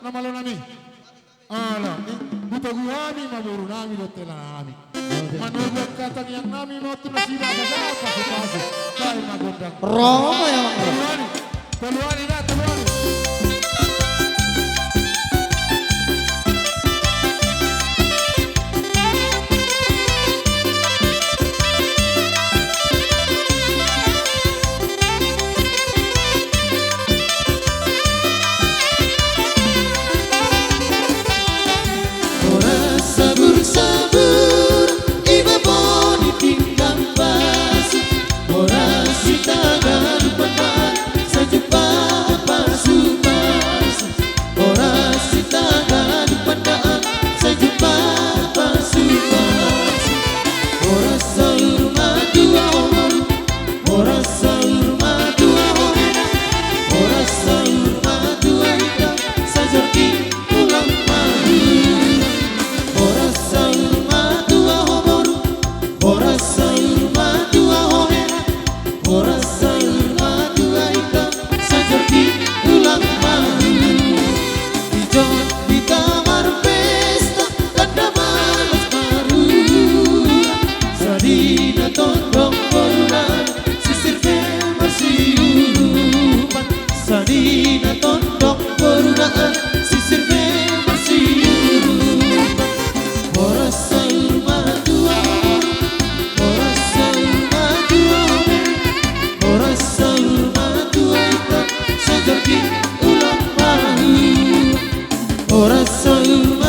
Nama lo nami. Ala, buta guami maburu nami lo tela nami. Menurut kata yang nami mau tu nasi apa apa sepasi. Kali magondang. Roma ya mak. Teluani dah teluani. Sadina tondok perunaan sisir bersiurupan. Ora sayur madua, ora sayur madua, ora sayur madua ikan sejati ulang mahu. Ora sayur